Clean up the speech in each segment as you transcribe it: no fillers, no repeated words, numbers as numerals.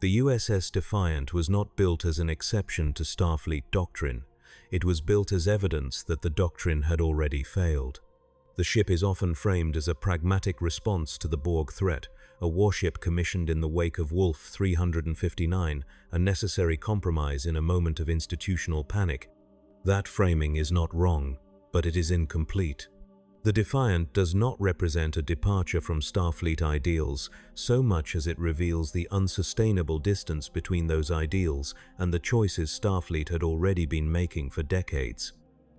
The USS Defiant was not built as an exception to Starfleet doctrine. It was built as evidence that the doctrine had already failed. The ship is often framed as a pragmatic response to the Borg threat, a warship commissioned in the wake of Wolf 359, a necessary compromise in a moment of institutional panic. That framing is not wrong, but it is incomplete. The Defiant does not represent a departure from Starfleet ideals so much as it reveals the unsustainable distance between those ideals and the choices Starfleet had already been making for decades.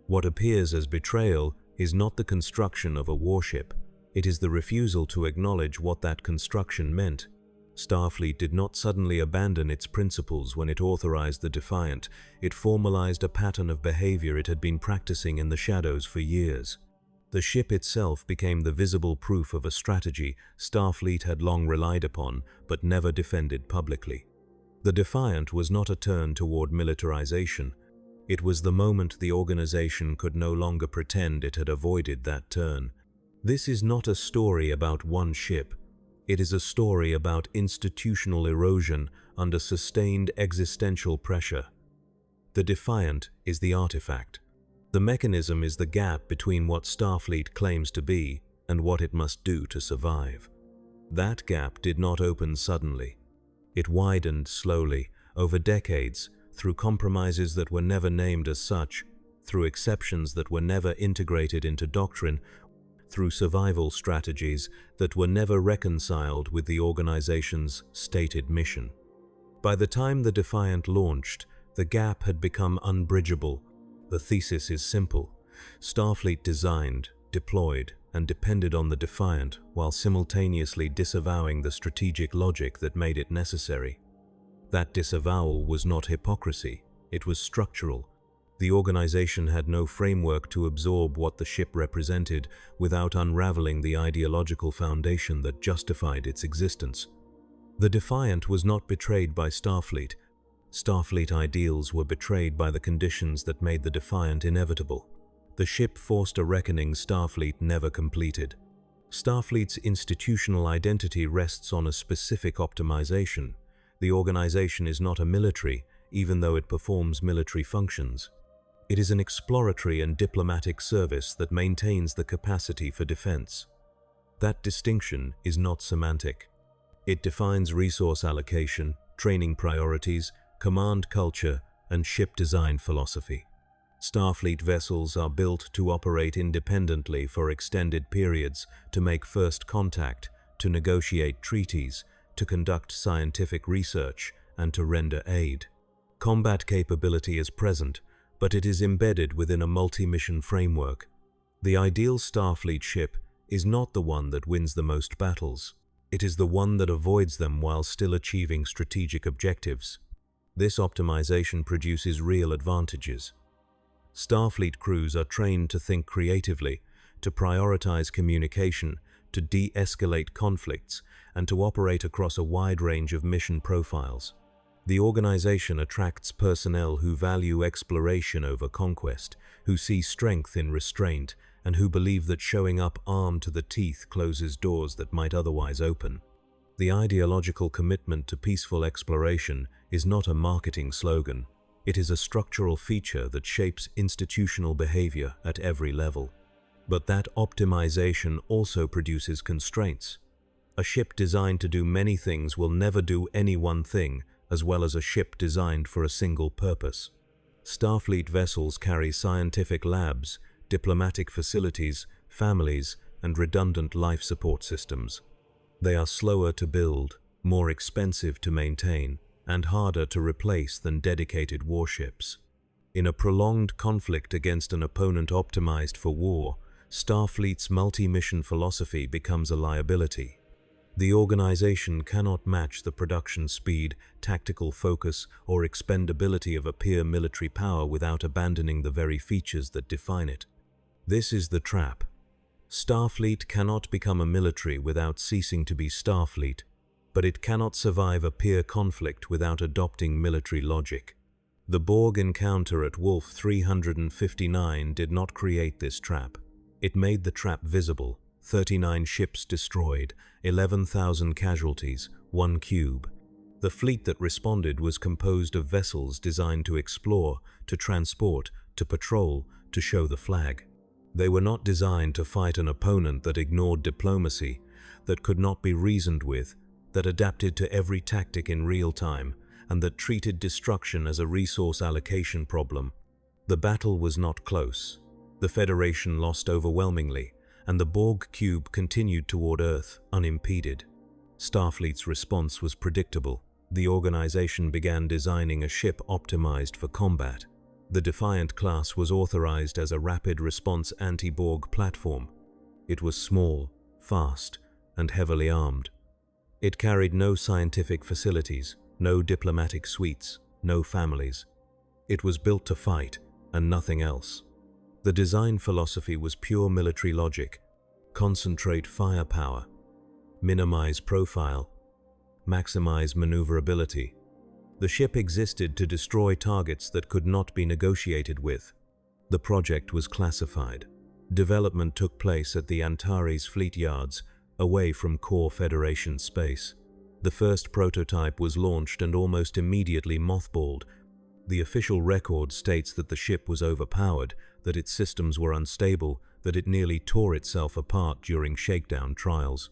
What appears as betrayal is not the construction of a warship. It is the refusal to acknowledge what that construction meant. Starfleet did not suddenly abandon its principles when it authorized the Defiant. It formalized a pattern of behavior it had been practicing in the shadows for years. The ship itself became the visible proof of a strategy Starfleet had long relied upon but never defended publicly. The Defiant was not a turn toward militarization. It was the moment the organization could no longer pretend it had avoided that turn. This is not a story about one ship. It is a story about institutional erosion under sustained existential pressure. The Defiant is the artifact. The mechanism is the gap between what Starfleet claims to be and what it must do to survive. That gap did not open suddenly. It widened slowly, over decades, through compromises that were never named as such, through exceptions that were never integrated into doctrine, through survival strategies that were never reconciled with the organization's stated mission. By the time the Defiant launched, the gap had become unbridgeable. The thesis is simple. Starfleet designed, deployed, and depended on the Defiant while simultaneously disavowing the strategic logic that made it necessary. That disavowal was not hypocrisy, it was structural. The organization had no framework to absorb what the ship represented without unraveling the ideological foundation that justified its existence. The Defiant was not betrayed by Starfleet. Starfleet ideals were betrayed by the conditions that made the Defiant inevitable. The ship forced a reckoning Starfleet never completed. Starfleet's institutional identity rests on a specific optimization. The organization is not a military, even though it performs military functions. It is an exploratory and diplomatic service that maintains the capacity for defense. That distinction is not semantic. It defines resource allocation, training priorities, command culture, and ship design philosophy. Starfleet vessels are built to operate independently for extended periods, to make first contact, to negotiate treaties, to conduct scientific research, and to render aid. Combat capability is present, but it is embedded within a multi-mission framework. The ideal Starfleet ship is not the one that wins the most battles. It is the one that avoids them while still achieving strategic objectives. This optimization produces real advantages. Starfleet crews are trained to think creatively, to prioritize communication, to de-escalate conflicts, and to operate across a wide range of mission profiles. The organization attracts personnel who value exploration over conquest, who see strength in restraint, and who believe that showing up armed to the teeth closes doors that might otherwise open. The ideological commitment to peaceful exploration is not a marketing slogan. It is a structural feature that shapes institutional behavior at every level. But that optimization also produces constraints. A ship designed to do many things will never do any one thing, as well as a ship designed for a single purpose. Starfleet vessels carry scientific labs, diplomatic facilities, families, and redundant life support systems. They are slower to build, more expensive to maintain, and harder to replace than dedicated warships. In a prolonged conflict against an opponent optimized for war, Starfleet's multi-mission philosophy becomes a liability. The organization cannot match the production speed, tactical focus, or expendability of a peer military power without abandoning the very features that define it. This is the trap. Starfleet cannot become a military without ceasing to be Starfleet, but it cannot survive a peer conflict without adopting military logic. The Borg encounter at Wolf 359 did not create this trap. It made the trap visible: 39 ships destroyed, 11,000 casualties, 1 cube. The fleet that responded was composed of vessels designed to explore, to transport, to patrol, to show the flag. They were not designed to fight an opponent that ignored diplomacy, that could not be reasoned with, that adapted to every tactic in real time, and that treated destruction as a resource allocation problem. The battle was not close. The Federation lost overwhelmingly, and the Borg cube continued toward Earth, unimpeded. Starfleet's response was predictable. The organization began designing a ship optimized for combat. The Defiant class was authorized as a rapid response anti-Borg platform. It was small, fast, and heavily armed. It carried no scientific facilities, no diplomatic suites, no families. It was built to fight, and nothing else. The design philosophy was pure military logic: concentrate firepower, minimize profile, maximize maneuverability. The ship existed to destroy targets that could not be negotiated with. The project was classified. Development took place at the Antares fleet yards, away from core Federation space. The first prototype was launched and almost immediately mothballed. The official record states that the ship was overpowered, that its systems were unstable, that it nearly tore itself apart during shakedown trials.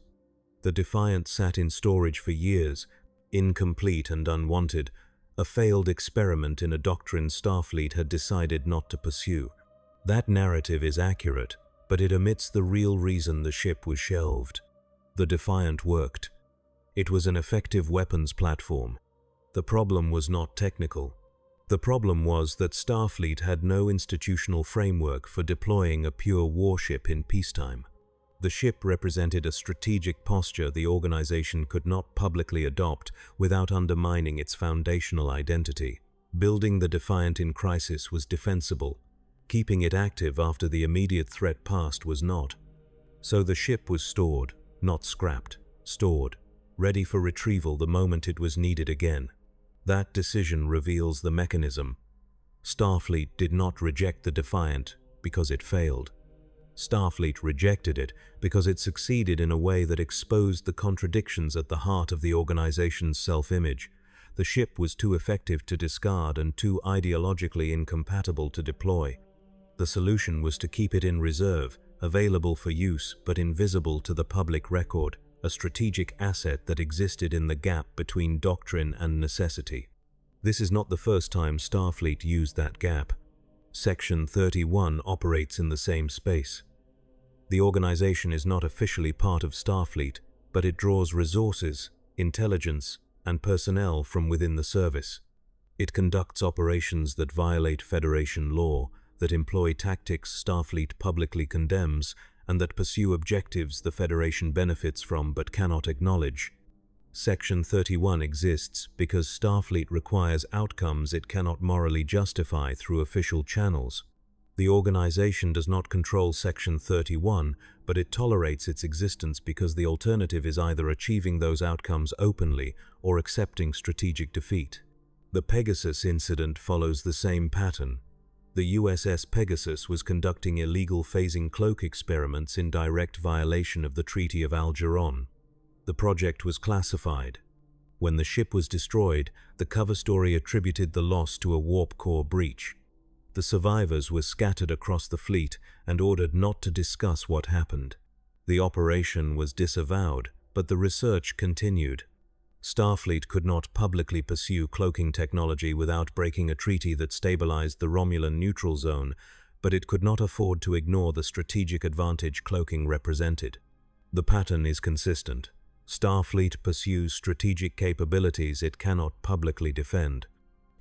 The Defiant sat in storage for years, incomplete and unwanted, a failed experiment in a doctrine Starfleet had decided not to pursue. That narrative is accurate, but it omits the real reason the ship was shelved. The Defiant worked. It was an effective weapons platform. The problem was not technical. The problem was that Starfleet had no institutional framework for deploying a pure warship in peacetime. The ship represented a strategic posture the organization could not publicly adopt without undermining its foundational identity. Building the Defiant in crisis was defensible. Keeping it active after the immediate threat passed was not. So the ship was stored, not scrapped, stored, ready for retrieval the moment it was needed again. That decision reveals the mechanism. Starfleet did not reject the Defiant because it failed. Starfleet rejected it because it succeeded in a way that exposed the contradictions at the heart of the organization's self-image. The ship was too effective to discard and too ideologically incompatible to deploy. The solution was to keep it in reserve, available for use but invisible to the public record, a strategic asset that existed in the gap between doctrine and necessity. This is not the first time Starfleet used that gap. Section 31 operates in the same space. The organization is not officially part of Starfleet, but it draws resources, intelligence, and personnel from within the service. It conducts operations that violate Federation law, that employ tactics Starfleet publicly condemns, and that pursue objectives the Federation benefits from but cannot acknowledge. Section 31 exists because Starfleet requires outcomes it cannot morally justify through official channels. The organization does not control Section 31, but it tolerates its existence because the alternative is either achieving those outcomes openly or accepting strategic defeat. The Pegasus incident follows the same pattern. The USS Pegasus was conducting illegal phasing cloak experiments in direct violation of the Treaty of Algeron. The project was classified. When the ship was destroyed, the cover story attributed the loss to a warp core breach. The survivors were scattered across the fleet and ordered not to discuss what happened. The operation was disavowed, but the research continued. Starfleet could not publicly pursue cloaking technology without breaking a treaty that stabilized the Romulan neutral zone, but it could not afford to ignore the strategic advantage cloaking represented. The pattern is consistent. Starfleet pursues strategic capabilities it cannot publicly defend.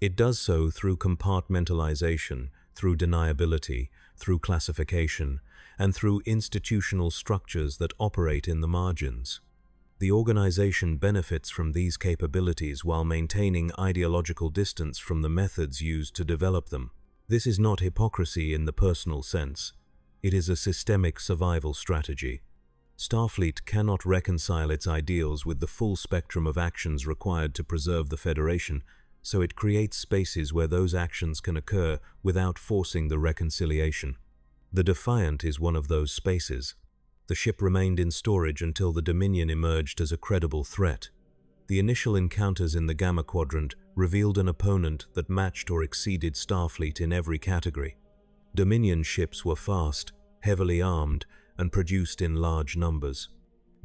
It does so through compartmentalization, through deniability, through classification, and through institutional structures that operate in the margins. The organization benefits from these capabilities while maintaining ideological distance from the methods used to develop them. This is not hypocrisy in the personal sense. It is a systemic survival strategy. Starfleet cannot reconcile its ideals with the full spectrum of actions required to preserve the Federation, so it creates spaces where those actions can occur without forcing the reconciliation. The Defiant is one of those spaces. The ship remained in storage until the Dominion emerged as a credible threat. The initial encounters in the Gamma Quadrant revealed an opponent that matched or exceeded Starfleet in every category. Dominion ships were fast, heavily armed, and produced in large numbers.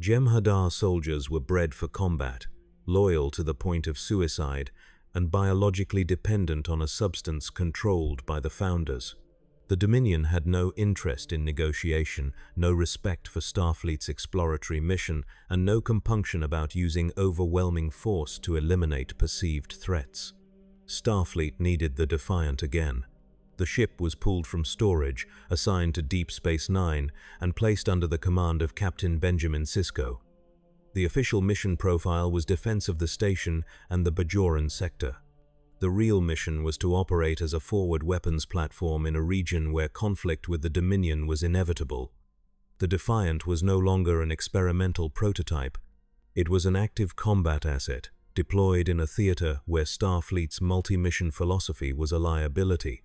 Jem'Hadar soldiers were bred for combat, loyal to the point of suicide, and biologically dependent on a substance controlled by the Founders. The Dominion had no interest in negotiation, no respect for Starfleet's exploratory mission, and no compunction about using overwhelming force to eliminate perceived threats. Starfleet needed the Defiant again. The ship was pulled from storage, assigned to Deep Space Nine, and placed under the command of Captain Benjamin Sisko. The official mission profile was defense of the station and the Bajoran sector. The real mission was to operate as a forward weapons platform in a region where conflict with the Dominion was inevitable. The Defiant was no longer an experimental prototype. It was an active combat asset, deployed in a theater where Starfleet's multi-mission philosophy was a liability.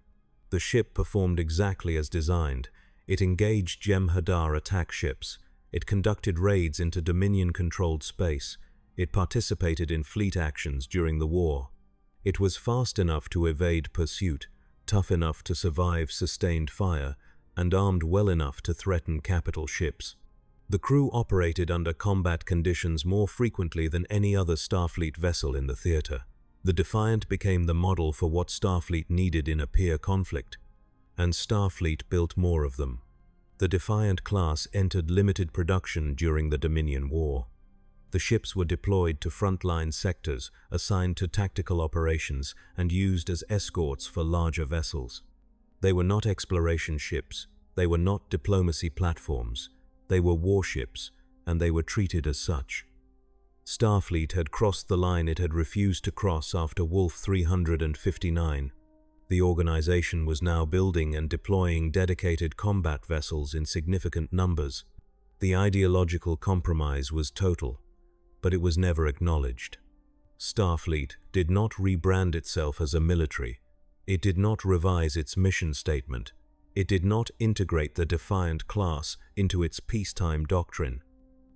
The ship performed exactly as designed. It engaged Jem'Hadar attack ships. It conducted raids into Dominion-controlled space. It participated in fleet actions during the war. It was fast enough to evade pursuit, tough enough to survive sustained fire, and armed well enough to threaten capital ships. The crew operated under combat conditions more frequently than any other Starfleet vessel in the theater. The Defiant became the model for what Starfleet needed in a peer conflict, and Starfleet built more of them. The Defiant class entered limited production during the Dominion War. The ships were deployed to frontline sectors, assigned to tactical operations, and used as escorts for larger vessels. They were not exploration ships, they were not diplomacy platforms, they were warships, and they were treated as such. Starfleet had crossed the line it had refused to cross after Wolf 359. The organization was now building and deploying dedicated combat vessels in significant numbers. The ideological compromise was total, but it was never acknowledged. Starfleet did not rebrand itself as a military. It did not revise its mission statement. It did not integrate the Defiant class into its peacetime doctrine.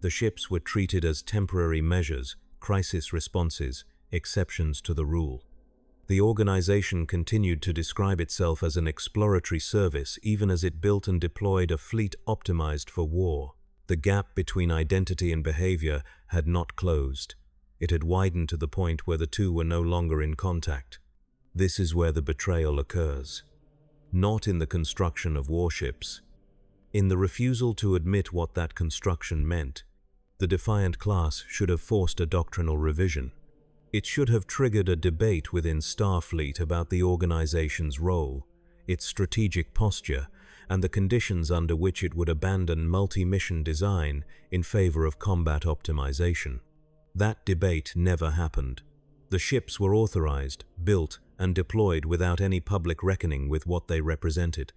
The ships were treated as temporary measures, crisis responses, exceptions to the rule. The organization continued to describe itself as an exploratory service even as it built and deployed a fleet optimized for war. The gap between identity and behavior had not closed. It had widened to the point where the two were no longer in contact. This is where the betrayal occurs. Not in the construction of warships. In the refusal to admit what that construction meant. The Defiant class should have forced a doctrinal revision. It should have triggered a debate within Starfleet about the organization's role, its strategic posture, and the conditions under which it would abandon multi-mission design in favor of combat optimization. That debate never happened. The ships were authorized, built, and deployed without any public reckoning with what they represented.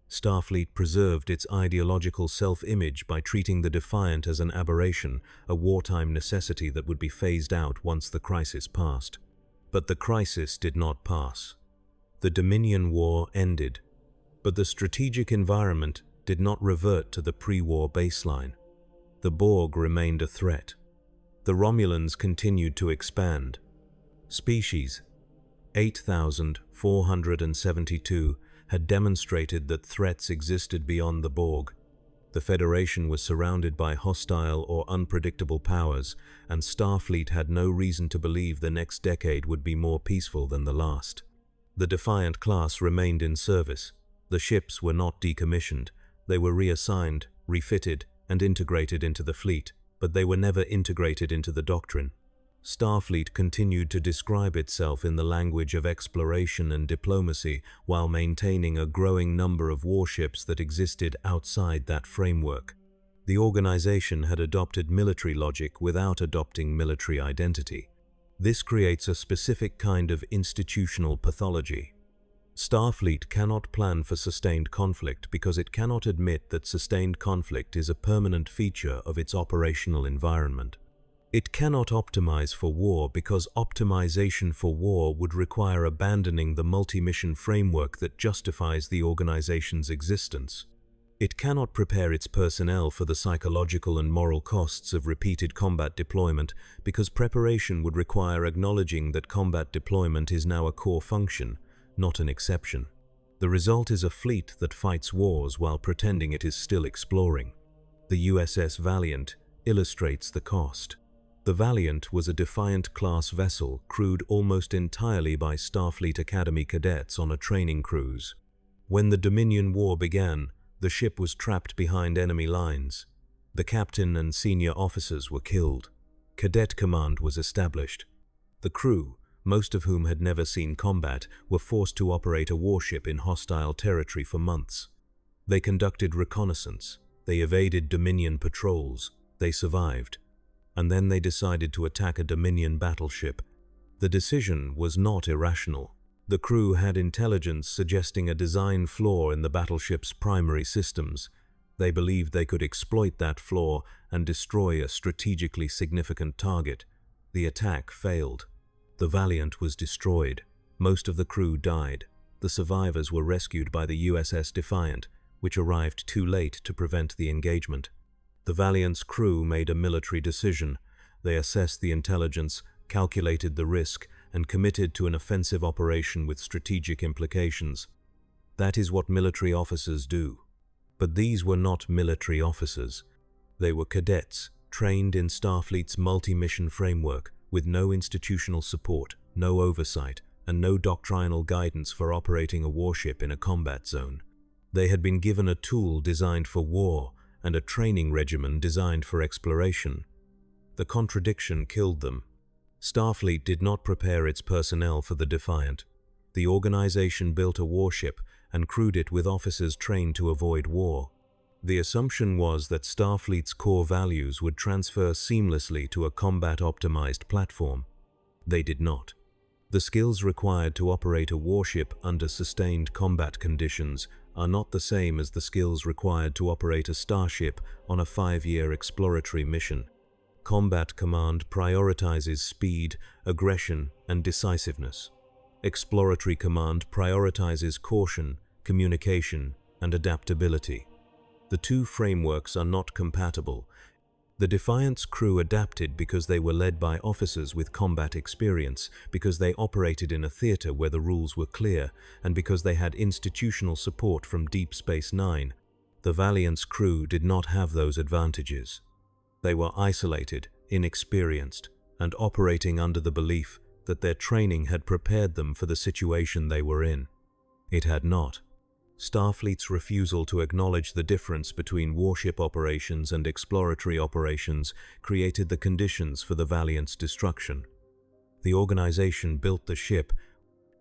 Starfleet preserved its ideological self-image by treating the Defiant as an aberration, a wartime necessity that would be phased out once the crisis passed. But the crisis did not pass. The Dominion War ended, but the strategic environment did not revert to the pre-war baseline. The Borg remained a threat. The Romulans continued to expand. Species 8,472 had demonstrated that threats existed beyond the Borg. The Federation was surrounded by hostile or unpredictable powers, and Starfleet had no reason to believe the next decade would be more peaceful than the last. The Defiant class remained in service. The ships were not decommissioned. They were reassigned, refitted, and integrated into the fleet, but they were never integrated into the doctrine. Starfleet continued to describe itself in the language of exploration and diplomacy while maintaining a growing number of warships that existed outside that framework. The organization had adopted military logic without adopting military identity. This creates a specific kind of institutional pathology. Starfleet cannot plan for sustained conflict because it cannot admit that sustained conflict is a permanent feature of its operational environment. It cannot optimize for war because optimization for war would require abandoning the multi-mission framework that justifies the organization's existence. It cannot prepare its personnel for the psychological and moral costs of repeated combat deployment because preparation would require acknowledging that combat deployment is now a core function, not an exception. The result is a fleet that fights wars while pretending it is still exploring. The USS Valiant illustrates the cost. The Valiant was a Defiant-class vessel crewed almost entirely by Starfleet Academy cadets on a training cruise. When the Dominion War began, the ship was trapped behind enemy lines. The captain and senior officers were killed. Cadet command was established. The crew, most of whom had never seen combat, were forced to operate a warship in hostile territory for months. They conducted reconnaissance. They evaded Dominion patrols. They survived. And then they decided to attack a Dominion battleship. The decision was not irrational. The crew had intelligence suggesting a design flaw in the battleship's primary systems. They believed they could exploit that flaw and destroy a strategically significant target. The attack failed. The Valiant was destroyed. Most of the crew died. The survivors were rescued by the USS Defiant, which arrived too late to prevent the engagement. The Valiant's crew made a military decision. They assessed the intelligence, calculated the risk, and committed to an offensive operation with strategic implications. That is what military officers do. But these were not military officers. They were cadets, trained in Starfleet's multi-mission framework, with no institutional support, no oversight, and no doctrinal guidance for operating a warship in a combat zone. They had been given a tool designed for war and a training regimen designed for exploration. The contradiction killed them. Starfleet did not prepare its personnel for the Defiant. The organization built a warship and crewed it with officers trained to avoid war. The assumption was that Starfleet's core values would transfer seamlessly to a combat-optimized platform. They did not. The skills required to operate a warship under sustained combat conditions are not the same as the skills required to operate a starship on a 5-year exploratory mission. Combat command prioritizes speed, aggression, and decisiveness. Exploratory command prioritizes caution, communication, and adaptability. The two frameworks are not compatible. The Defiant's crew adapted because they were led by officers with combat experience, because they operated in a theater where the rules were clear, and because they had institutional support from Deep Space Nine. The Valiant's crew did not have those advantages. They were isolated, inexperienced, and operating under the belief that their training had prepared them for the situation they were in. It had not. Starfleet's refusal to acknowledge the difference between warship operations and exploratory operations created the conditions for the Valiant's destruction. The organization built the ship.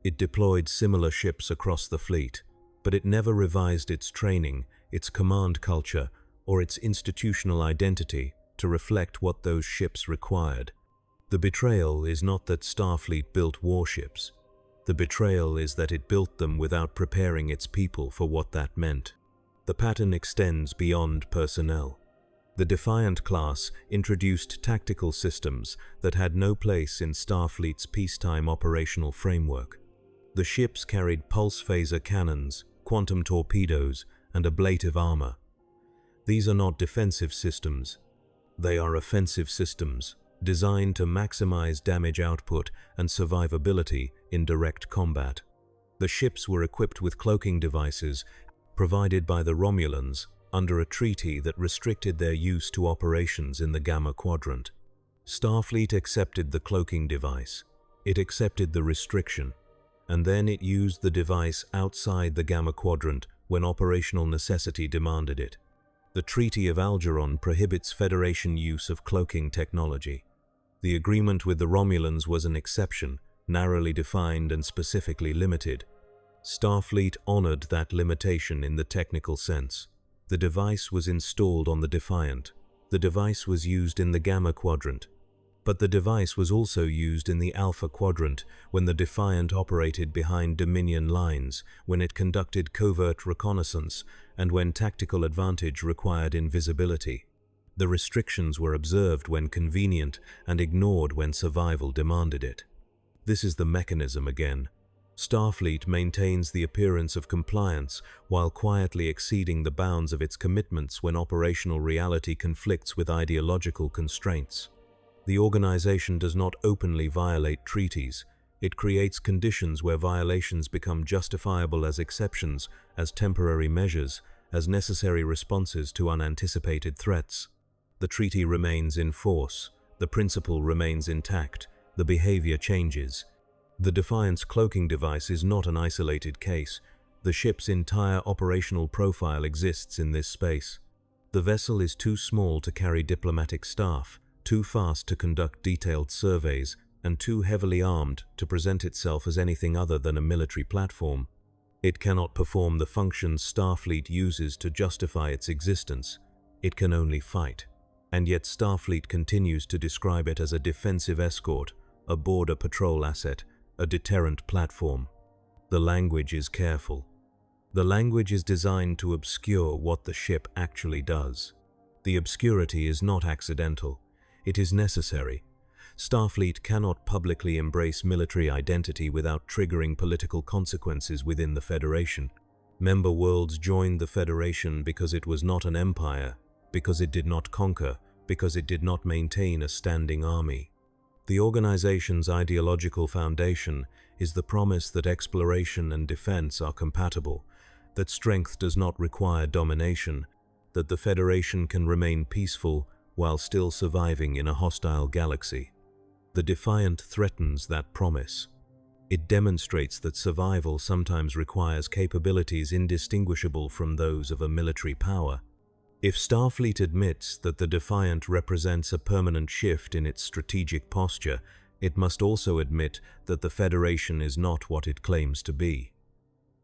It deployed similar ships across the fleet, but it never revised its training, its command culture, or its institutional identity to reflect what those ships required. The betrayal is not that Starfleet built warships. The betrayal is that it built them without preparing its people for what that meant. The pattern extends beyond personnel. The Defiant class introduced tactical systems that had no place in Starfleet's peacetime operational framework. The ships carried pulse phaser cannons, quantum torpedoes, and ablative armor. These are not defensive systems. They are offensive systems, designed to maximize damage output and survivability in direct combat. The ships were equipped with cloaking devices provided by the Romulans under a treaty that restricted their use to operations in the Gamma Quadrant. Starfleet accepted the cloaking device. It accepted the restriction, and then it used the device outside the Gamma Quadrant when operational necessity demanded it. The Treaty of Algeron prohibits Federation use of cloaking technology. The agreement with the Romulans was an exception, narrowly defined and specifically limited. Starfleet honored that limitation in the technical sense. The device was installed on the Defiant. The device was used in the Gamma Quadrant. But the device was also used in the Alpha Quadrant when the Defiant operated behind Dominion lines, when it conducted covert reconnaissance, and when tactical advantage required invisibility. The restrictions were observed when convenient and ignored when survival demanded it. This is the mechanism again. Starfleet maintains the appearance of compliance while quietly exceeding the bounds of its commitments when operational reality conflicts with ideological constraints. The organization does not openly violate treaties. It creates conditions where violations become justifiable as exceptions, as temporary measures, as necessary responses to unanticipated threats. The treaty remains in force, the principle remains intact, the behavior changes. The Defiant's cloaking device is not an isolated case. The ship's entire operational profile exists in this space. The vessel is too small to carry diplomatic staff, too fast to conduct detailed surveys, and too heavily armed to present itself as anything other than a military platform. It cannot perform the functions Starfleet uses to justify its existence. It can only fight. And yet Starfleet continues to describe it as a defensive escort, a border patrol asset, a deterrent platform. The language is careful. The language is designed to obscure what the ship actually does. The obscurity is not accidental. It is necessary. Starfleet cannot publicly embrace military identity without triggering political consequences within the Federation. Member worlds joined the Federation because it was not an empire, because it did not conquer, because it did not maintain a standing army. The organization's ideological foundation is the promise that exploration and defense are compatible, that strength does not require domination, that the Federation can remain peaceful while still surviving in a hostile galaxy. The Defiant threatens that promise. It demonstrates that survival sometimes requires capabilities indistinguishable from those of a military power. If Starfleet admits that the Defiant represents a permanent shift in its strategic posture, it must also admit that the Federation is not what it claims to be.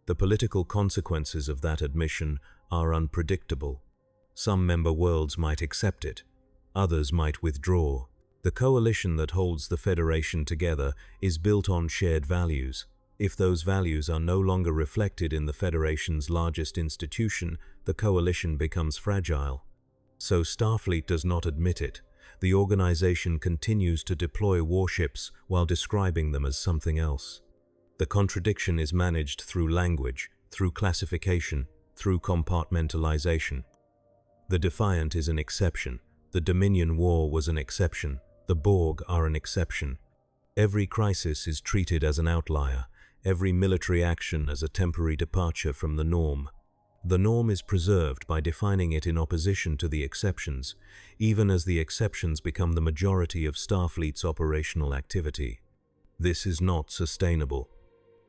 The political consequences of that admission are unpredictable. Some member worlds might accept it, others might withdraw. The coalition that holds the Federation together is built on shared values. If those values are no longer reflected in the Federation's largest institution, the coalition becomes fragile. So Starfleet does not admit it. The organization continues to deploy warships while describing them as something else. The contradiction is managed through language, through classification, through compartmentalization. The Defiant is an exception. The Dominion War was an exception. The Borg are an exception. Every crisis is treated as an outlier, every military action as a temporary departure from the norm. The norm is preserved by defining it in opposition to the exceptions, even as the exceptions become the majority of Starfleet's operational activity. This is not sustainable.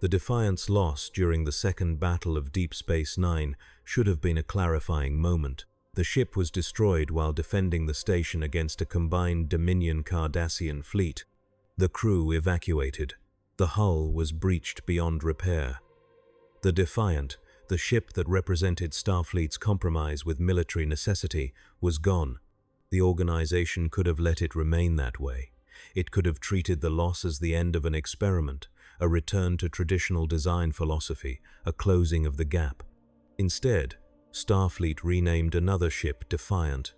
The Defiant's loss during the Second Battle of Deep Space Nine should have been a clarifying moment. The ship was destroyed while defending the station against a combined Dominion-Cardassian fleet. The crew evacuated. The hull was breached beyond repair. The Defiant, the ship that represented Starfleet's compromise with military necessity, was gone. The organization could have let it remain that way. It could have treated the loss as the end of an experiment, a return to traditional design philosophy, a closing of the gap. Instead, Starfleet renamed another ship Defiant.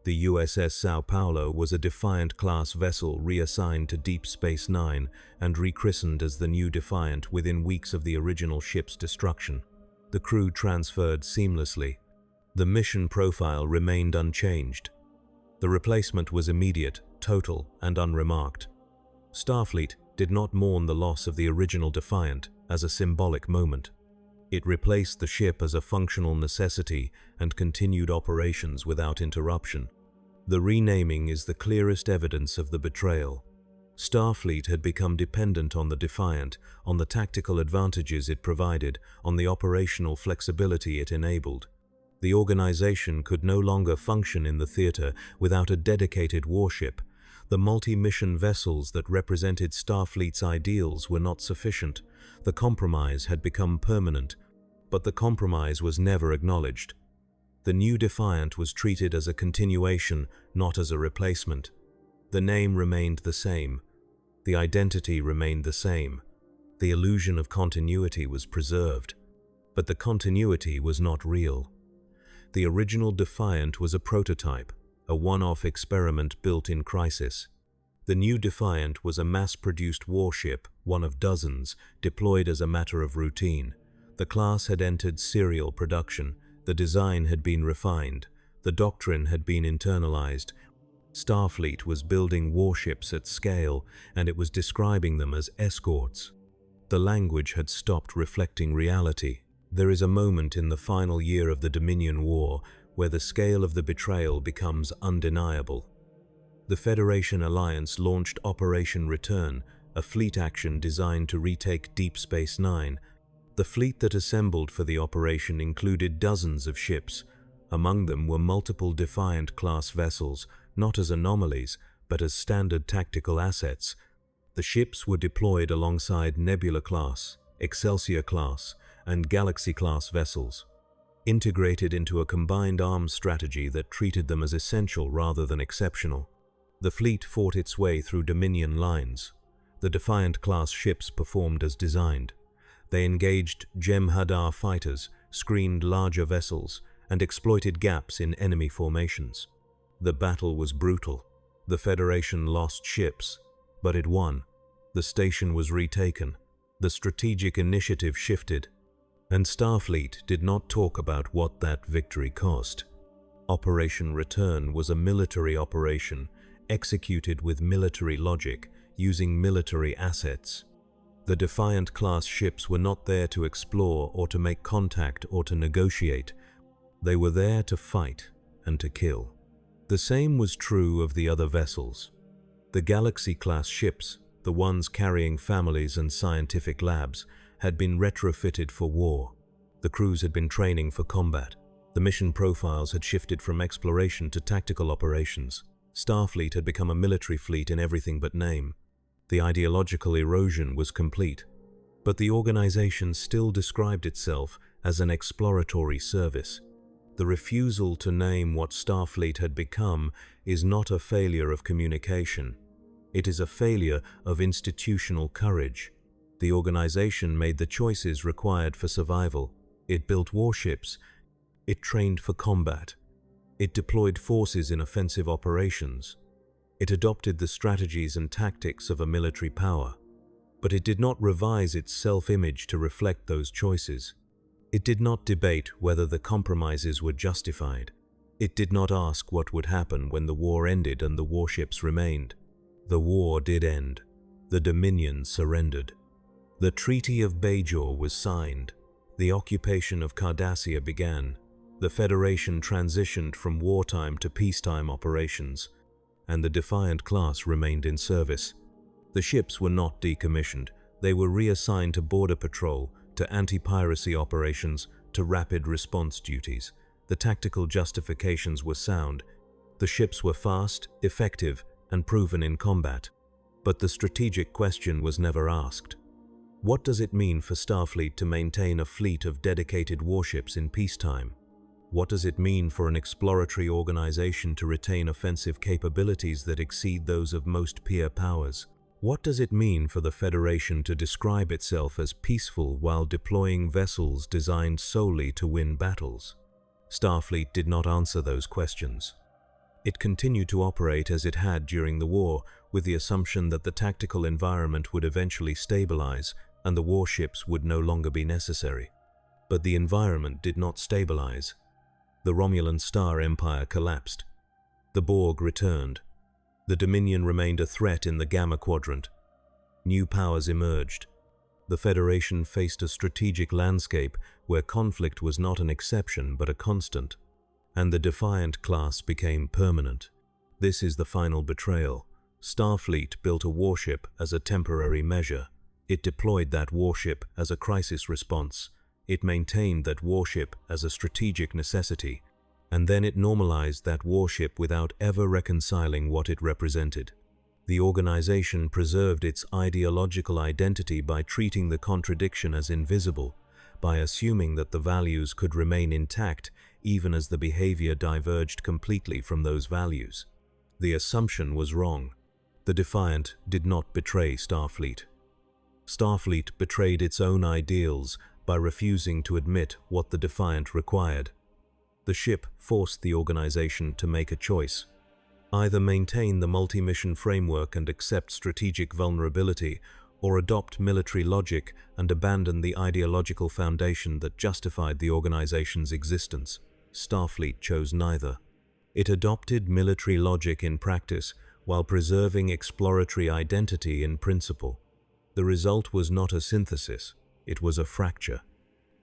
The USS Sao Paulo was a Defiant-class vessel reassigned to Deep Space Nine and rechristened as the new Defiant within weeks of the original ship's destruction. The crew transferred seamlessly. The mission profile remained unchanged. The replacement was immediate, total, and unremarked. Starfleet did not mourn the loss of the original Defiant as a symbolic moment. It replaced the ship as a functional necessity and continued operations without interruption. The renaming is the clearest evidence of the betrayal. Starfleet had become dependent on the Defiant, on the tactical advantages it provided, on the operational flexibility it enabled. The organization could no longer function in the theater without a dedicated warship. The multi-mission vessels that represented Starfleet's ideals were not sufficient. The compromise had become permanent, but the compromise was never acknowledged. The new Defiant was treated as a continuation, not as a replacement. The name remained the same. The identity remained the same. The illusion of continuity was preserved. But the continuity was not real. The original Defiant was a prototype, a one-off experiment built in crisis. The new Defiant was a mass-produced warship, one of dozens, deployed as a matter of routine. The class had entered serial production, the design had been refined, the doctrine had been internalized. Starfleet was building warships at scale, and it was describing them as escorts. The language had stopped reflecting reality. There is a moment in the final year of the Dominion War where the scale of the betrayal becomes undeniable. The Federation Alliance launched Operation Return, a fleet action designed to retake Deep Space Nine. The fleet that assembled for the operation included dozens of ships. Among them were multiple Defiant-class vessels, not as anomalies, but as standard tactical assets. The ships were deployed alongside Nebula-class, Excelsior-class, and Galaxy-class vessels, integrated into a combined arms strategy that treated them as essential rather than exceptional. The fleet fought its way through Dominion lines. The Defiant-class ships performed as designed. They engaged Jem'Hadar fighters, screened larger vessels, and exploited gaps in enemy formations. The battle was brutal. The Federation lost ships, but it won. The station was retaken. The strategic initiative shifted, and Starfleet did not talk about what that victory cost. Operation Return was a military operation, executed with military logic, using military assets. The Defiant-class ships were not there to explore or to make contact or to negotiate. They were there to fight and to kill. The same was true of the other vessels. The Galaxy-class ships, the ones carrying families and scientific labs, had been retrofitted for war. The crews had been training for combat. The mission profiles had shifted from exploration to tactical operations. Starfleet had become a military fleet in everything but name. The ideological erosion was complete, but the organization still described itself as an exploratory service. The refusal to name what Starfleet had become is not a failure of communication. It is a failure of institutional courage. The organization made the choices required for survival. It built warships. It trained for combat. It deployed forces in offensive operations. It adopted the strategies and tactics of a military power. But it did not revise its self-image to reflect those choices. It did not debate whether the compromises were justified. It did not ask what would happen when the war ended and the warships remained. The war did end. The Dominion surrendered. The Treaty of Bajor was signed. The occupation of Cardassia began. The Federation transitioned from wartime to peacetime operations, and the Defiant class remained in service. The ships were not decommissioned. They were reassigned to border patrol, to anti-piracy operations, to rapid response duties. The tactical justifications were sound. The ships were fast, effective, and proven in combat. But the strategic question was never asked. What does it mean for Starfleet to maintain a fleet of dedicated warships in peacetime? What does it mean for an exploratory organization to retain offensive capabilities that exceed those of most peer powers? What does it mean for the Federation to describe itself as peaceful while deploying vessels designed solely to win battles? Starfleet did not answer those questions. It continued to operate as it had during the war, with the assumption that the tactical environment would eventually stabilize and the warships would no longer be necessary. But the environment did not stabilize. The Romulan Star Empire collapsed. The Borg returned. The Dominion remained a threat in the Gamma Quadrant. New powers emerged. The Federation faced a strategic landscape where conflict was not an exception but a constant, and the Defiant class became permanent. This is the final betrayal. Starfleet built a warship as a temporary measure. It deployed that warship as a crisis response. It maintained that warship as a strategic necessity, and then it normalized that warship without ever reconciling what it represented. The organization preserved its ideological identity by treating the contradiction as invisible, by assuming that the values could remain intact even as the behavior diverged completely from those values. The assumption was wrong. The Defiant did not betray Starfleet. Starfleet betrayed its own ideals by refusing to admit what the Defiant required. The ship forced the organization to make a choice. Either maintain the multi-mission framework and accept strategic vulnerability, or adopt military logic and abandon the ideological foundation that justified the organization's existence. Starfleet chose neither. It adopted military logic in practice while preserving exploratory identity in principle. The result was not a synthesis, it was a fracture.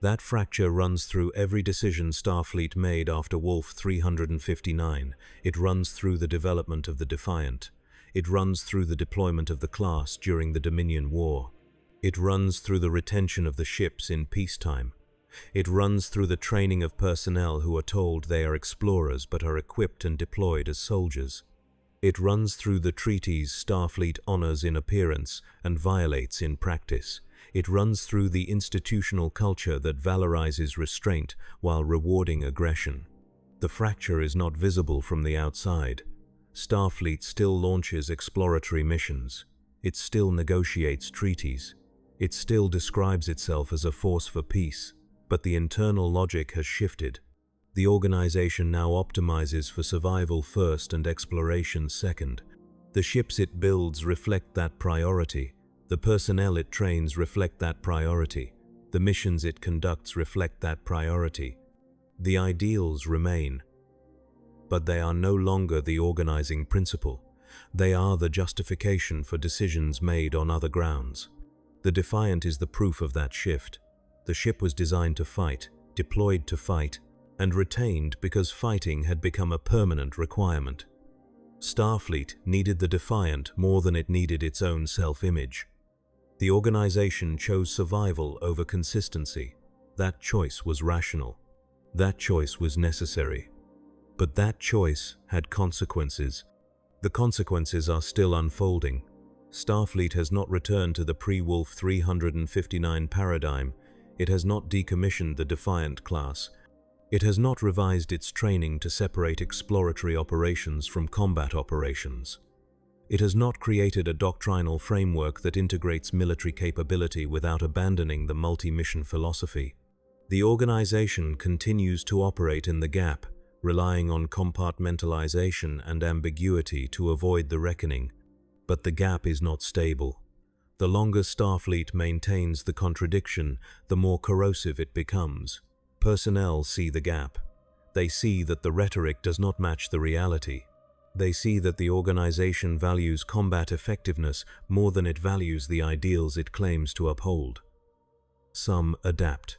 That fracture runs through every decision Starfleet made after Wolf 359. It runs through the development of the Defiant. It runs through the deployment of the class during the Dominion War. It runs through the retention of the ships in peacetime. It runs through the training of personnel who are told they are explorers but are equipped and deployed as soldiers. It runs through the treaties Starfleet honors in appearance and violates in practice. It runs through the institutional culture that valorizes restraint while rewarding aggression. The fracture is not visible from the outside. Starfleet still launches exploratory missions. It still negotiates treaties. It still describes itself as a force for peace. But the internal logic has shifted. The organization now optimizes for survival first and exploration second. The ships it builds reflect that priority. The personnel it trains reflect that priority. The missions it conducts reflect that priority. The ideals remain, but they are no longer the organizing principle. They are the justification for decisions made on other grounds. The Defiant is the proof of that shift. The ship was designed to fight, deployed to fight, and retained because fighting had become a permanent requirement. Starfleet needed the Defiant more than it needed its own self-image. The organization chose survival over consistency. That choice was rational. That choice was necessary. But that choice had consequences. The consequences are still unfolding. Starfleet has not returned to the pre-Wolf 359 paradigm. It has not decommissioned the Defiant class. It has not revised its training to separate exploratory operations from combat operations. It has not created a doctrinal framework that integrates military capability without abandoning the multi-mission philosophy. The organization continues to operate in the gap, relying on compartmentalization and ambiguity to avoid the reckoning. But the gap is not stable. The longer Starfleet maintains the contradiction, the more corrosive it becomes. Personnel see the gap. They see that the rhetoric does not match the reality. They see that the organization values combat effectiveness more than it values the ideals it claims to uphold. Some adapt.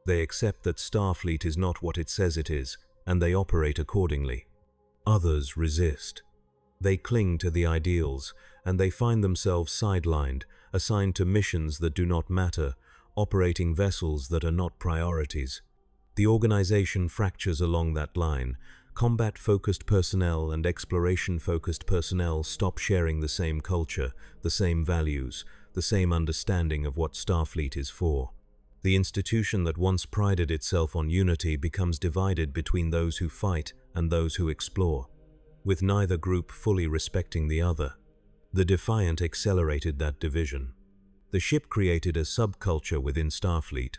They accept that Starfleet is not what it says it is, and they operate accordingly. Others resist. They cling to the ideals, and they find themselves sidelined, assigned to missions that do not matter, operating vessels that are not priorities. The organization fractures along that line. Combat-focused personnel and exploration-focused personnel stop sharing the same culture, the same values, the same understanding of what Starfleet is for. The institution that once prided itself on unity becomes divided between those who fight and those who explore, with neither group fully respecting the other. The Defiant accelerated that division. The ship created a subculture within Starfleet,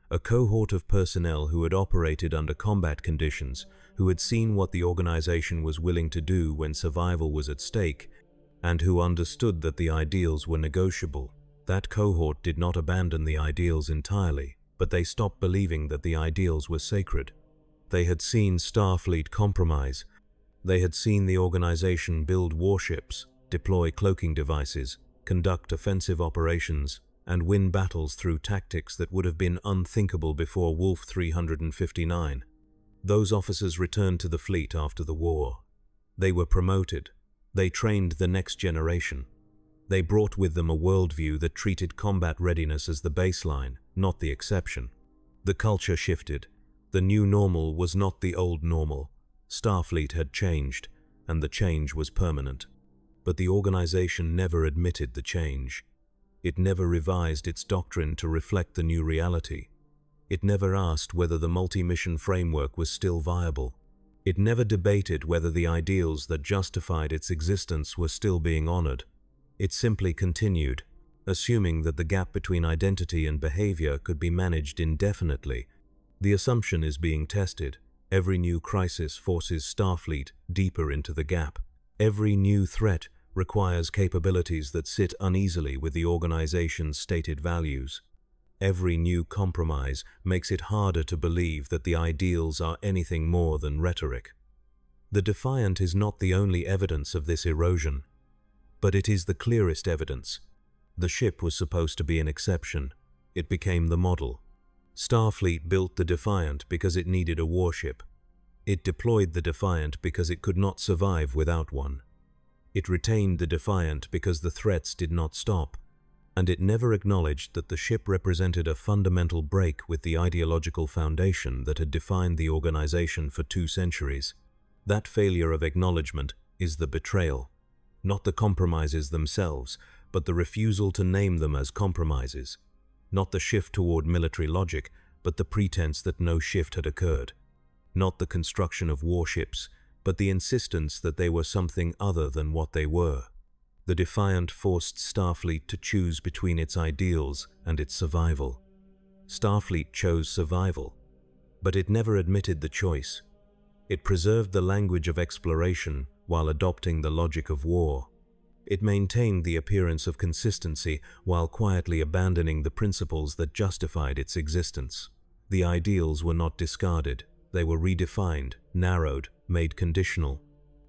a cohort of personnel who had operated under combat conditions, who had seen what the organization was willing to do when survival was at stake, and who understood that the ideals were negotiable. That cohort did not abandon the ideals entirely, but they stopped believing that the ideals were sacred. They had seen Starfleet compromise. They had seen the organization build warships, deploy cloaking devices, conduct offensive operations, and win battles through tactics that would have been unthinkable before Wolf 359. Those officers returned to the fleet after the war. They were promoted. They trained the next generation. They brought with them a worldview that treated combat readiness as the baseline, not the exception. The culture shifted. The new normal was not the old normal. Starfleet had changed, and the change was permanent. But the organization never admitted the change. It never revised its doctrine to reflect the new reality. It never asked whether the multi-mission framework was still viable. It never debated whether the ideals that justified its existence were still being honored. It simply continued, assuming that the gap between identity and behavior could be managed indefinitely. The assumption is being tested. Every new crisis forces Starfleet deeper into the gap. Every new threat requires capabilities that sit uneasily with the organization's stated values. Every new compromise makes it harder to believe that the ideals are anything more than rhetoric. The Defiant is not the only evidence of this erosion, but it is the clearest evidence. The ship was supposed to be an exception. It became the model. Starfleet built the Defiant because it needed a warship. It deployed the Defiant because it could not survive without one. It retained the Defiant because the threats did not stop, and it never acknowledged that the ship represented a fundamental break with the ideological foundation that had defined the organization for 2 centuries. That failure of acknowledgement is the betrayal. Not the compromises themselves, but the refusal to name them as compromises. Not the shift toward military logic, but the pretense that no shift had occurred. Not the construction of warships, but the insistence that they were something other than what they were. The Defiant forced Starfleet to choose between its ideals and its survival. Starfleet chose survival, but it never admitted the choice. It preserved the language of exploration while adopting the logic of war. It maintained the appearance of consistency while quietly abandoning the principles that justified its existence. The ideals were not discarded. They were redefined, narrowed, made conditional.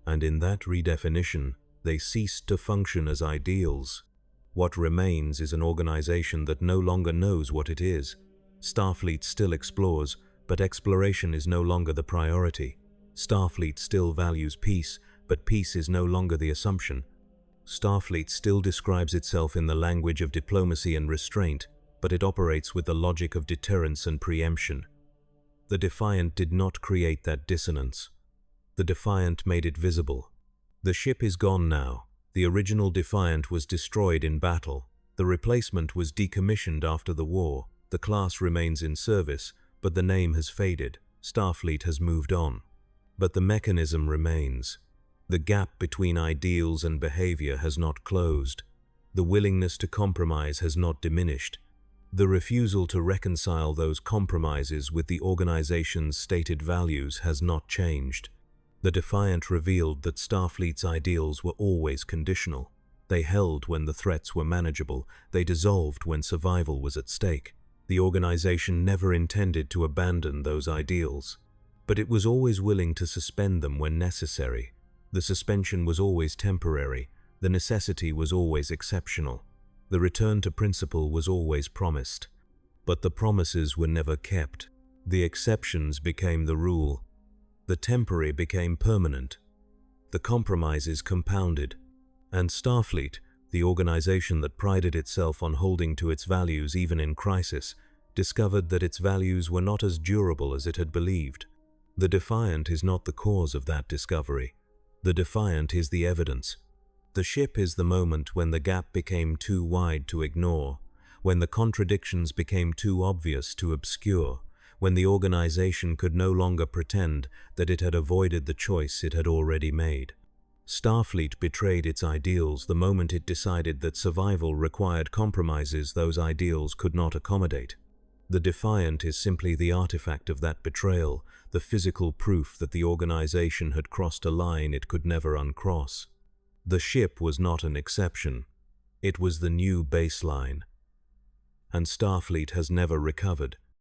And in that redefinition, they ceased to function as ideals. What remains is an organization that no longer knows what it is. Starfleet still explores, but exploration is no longer the priority. Starfleet still values peace, but peace is no longer the assumption. Starfleet still describes itself in the language of diplomacy and restraint, but it operates with the logic of deterrence and preemption. The Defiant did not create that dissonance. The Defiant made it visible. The ship is gone now. The original Defiant was destroyed in battle. The replacement was decommissioned after the war. The class remains in service, but the name has faded. Starfleet has moved on. But the mechanism remains. The gap between ideals and behavior has not closed. The willingness to compromise has not diminished. The refusal to reconcile those compromises with the organization's stated values has not changed. The Defiant revealed that Starfleet's ideals were always conditional. They held when the threats were manageable. They dissolved when survival was at stake. The organization never intended to abandon those ideals, but it was always willing to suspend them when necessary. The suspension was always temporary. The necessity was always exceptional. The return to principle was always promised. But the promises were never kept. The exceptions became the rule. The temporary became permanent. The compromises compounded. And Starfleet, the organization that prided itself on holding to its values even in crisis, discovered that its values were not as durable as it had believed. The Defiant is not the cause of that discovery. The Defiant is the evidence. The ship is the moment when the gap became too wide to ignore, when the contradictions became too obvious to obscure, when the organization could no longer pretend that it had avoided the choice it had already made. Starfleet betrayed its ideals the moment it decided that survival required compromises those ideals could not accommodate. The Defiant is simply the artifact of that betrayal, the physical proof that the organization had crossed a line it could never uncross. The ship was not an exception. It was the new baseline. And Starfleet has never recovered.